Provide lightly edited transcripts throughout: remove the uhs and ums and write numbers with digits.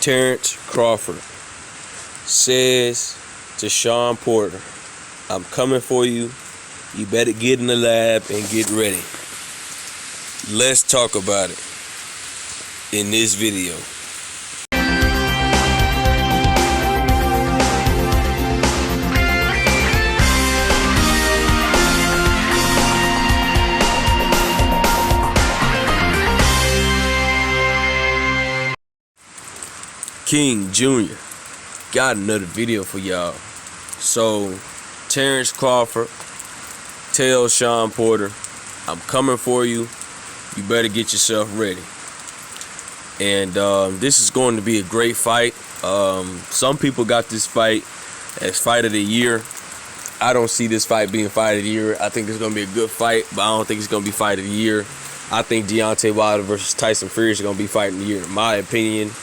Terence Crawford says to Shawn Porter, "I'm coming for you. You better get in the lab and get ready." Let's talk about it in this video. King Jr. got another video for y'all. So Terence Crawford tells Shawn Porter, "I'm coming for you. You better get yourself ready." And this is going to be a great fight. Some people got this fight as fight of the year. I don't see this fight being fight of the year. I think it's going to be a good fight, but I don't think it's going to be fight of the year. I think Deontay Wilder versus Tyson Fury is going to be fight of the year, in my opinion.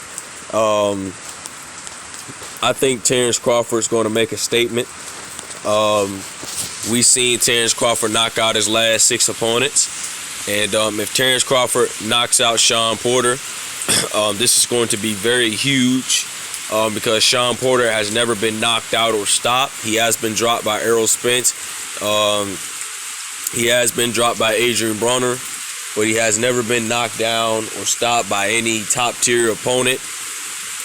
I think Terence Crawford is going to make a statement. We seen Terence Crawford knock out his last 6 opponents, and if Terence Crawford knocks out Shawn Porter, this is going to be very huge, because Shawn Porter has never been knocked out or stopped. He has been dropped by Errol Spence. He has been dropped by Adrian Broner, but he has never been knocked down or stopped by any top tier opponent.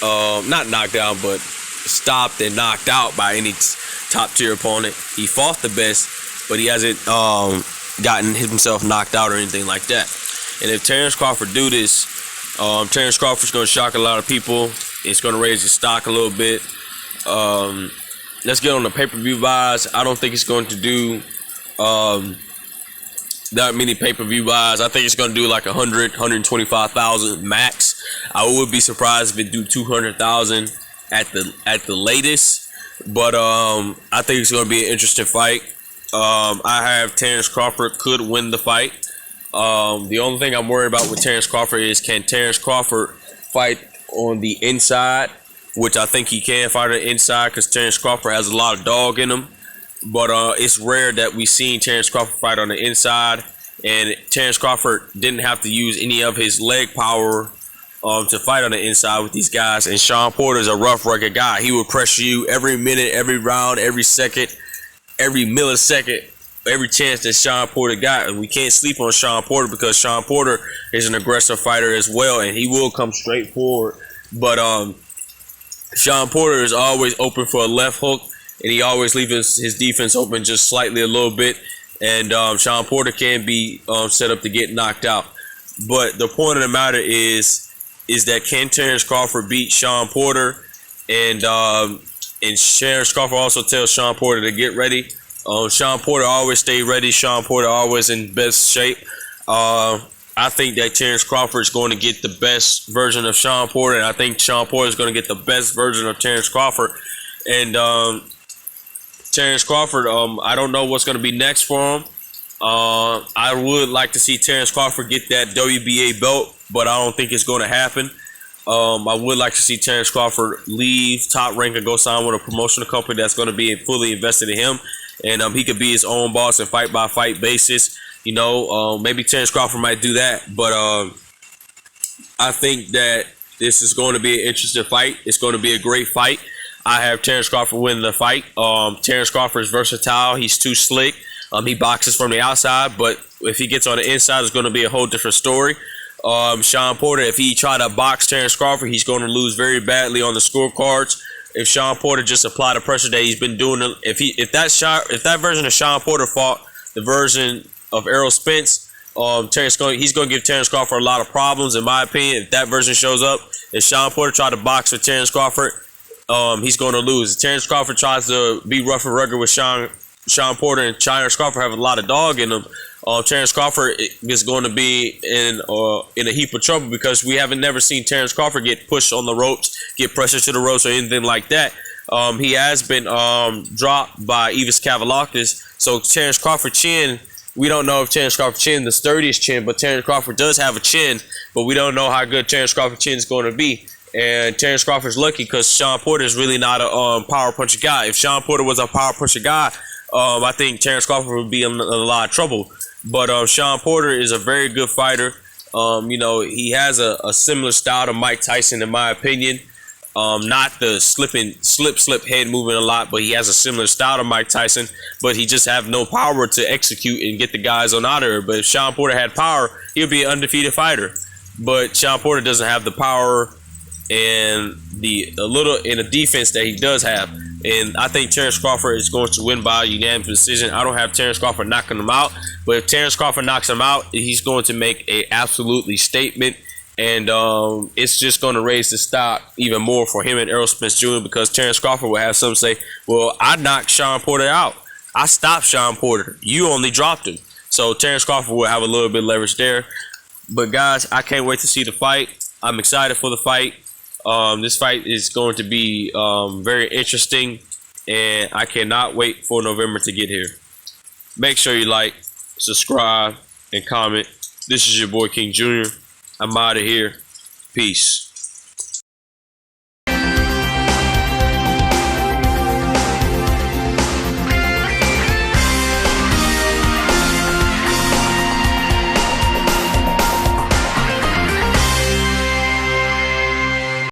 Not knocked down, but stopped and knocked out by any top tier opponent. He fought the best, but he hasn't gotten himself knocked out or anything like that. And if Terence Crawford do this, Terence Crawford's going to shock a lot of people. It's going to raise his stock a little bit. Let's get on the pay-per-view buys. I don't think it's going to do that many pay-per-view buys. I think it's going to do like 100, 125,000 max. I would be surprised if it do 200,000 at the latest. But I think it's going to be an interesting fight. I have Terence Crawford could win the fight. The only thing I'm worried about with Terence Crawford is, can Terence Crawford fight on the inside, which I think he can fight on the inside, because Terence Crawford has a lot of dog in him. But it's rare that we've seen Terence Crawford fight on the inside, and Terence Crawford didn't have to use any of his leg power to fight on the inside with these guys. And Shawn Porter is a rough, rugged guy. He will pressure you every minute, every round, every second, every millisecond, every chance that Shawn Porter got. And we can't sleep on Shawn Porter, because Shawn Porter is an aggressive fighter as well, and he will come straight forward. But Shawn Porter is always open for a left hook, and he always leaves his defense open just slightly a little bit. And Shawn Porter can be set up to get knocked out. But the point of the matter is that, can Terence Crawford beat Shawn Porter? And Terence Crawford also tells Shawn Porter to get ready. Shawn Porter always stay ready. Shawn Porter always in best shape. I think that Terence Crawford is going to get the best version of Shawn Porter, and I think Shawn Porter is going to get the best version of Terence Crawford. And Terence Crawford, I don't know what's going to be next for him. I would like to see Terence Crawford get that WBA belt, but I don't think it's going to happen. I would like to see Terence Crawford leave Top Rank and go sign with a promotional company that's going to be fully invested in him, and he could be his own boss and fight by fight basis. You know, maybe Terence Crawford might do that, but I think that this is going to be an interesting fight. It's going to be a great fight. I have Terence Crawford winning the fight. Terence Crawford is versatile. He's too slick. He boxes from the outside, but if he gets on the inside, it's going to be a whole different story. Shawn Porter, if he try to box Terence Crawford, he's going to lose very badly on the scorecards. If Shawn Porter just apply the pressure that he's been doing, if that version of Shawn Porter fought the version of Errol Spence, he's going to give Terence Crawford a lot of problems, in my opinion. If that version shows up, if Shawn Porter tried to box with Terence Crawford, he's going to lose. If Terence Crawford tries to be rough and rugged with Shawn Porter, and Terence Crawford have a lot of dog in him, Terence Crawford is going to be in a heap of trouble, because we haven't never seen Terence Crawford get pushed on the ropes, get pressure to the ropes, or anything like that. He has been dropped by Evis Kavaliakis. So Terence Crawford chin, we don't know if Terence Crawford chin the sturdiest chin, but Terence Crawford does have a chin, but we don't know how good Terence Crawford chin is going to be. And Terence Crawford's lucky, because Shawn Porter is really not a power puncher guy. If Shawn Porter was a power puncher guy, I think Terence Crawford would be in a lot of trouble. But Shawn Porter is a very good fighter. You know, he has a similar style to Mike Tyson, in my opinion. Not the slip head moving a lot, but he has a similar style to Mike Tyson, but he just have no power to execute and get the guys on out of there. But if Shawn Porter had power, he'd be an undefeated fighter. But Shawn Porter doesn't have the power and the defense that he does have. And I think Terence Crawford is going to win by unanimous decision. I don't have Terence Crawford knocking him out, but if Terence Crawford knocks him out, he's going to make a absolutely statement. And it's just going to raise the stock even more for him and Errol Spence Jr. because Terence Crawford will have some say, well, I knocked Shawn Porter out. I stopped Shawn Porter. You only dropped him. So Terence Crawford will have a little bit of leverage there. But, guys, I can't wait to see the fight. I'm excited for the fight. This fight is going to be very interesting, and I cannot wait for November to get here. Make sure you like, subscribe, and comment. This is your boy King Jr. I'm out of here. Peace.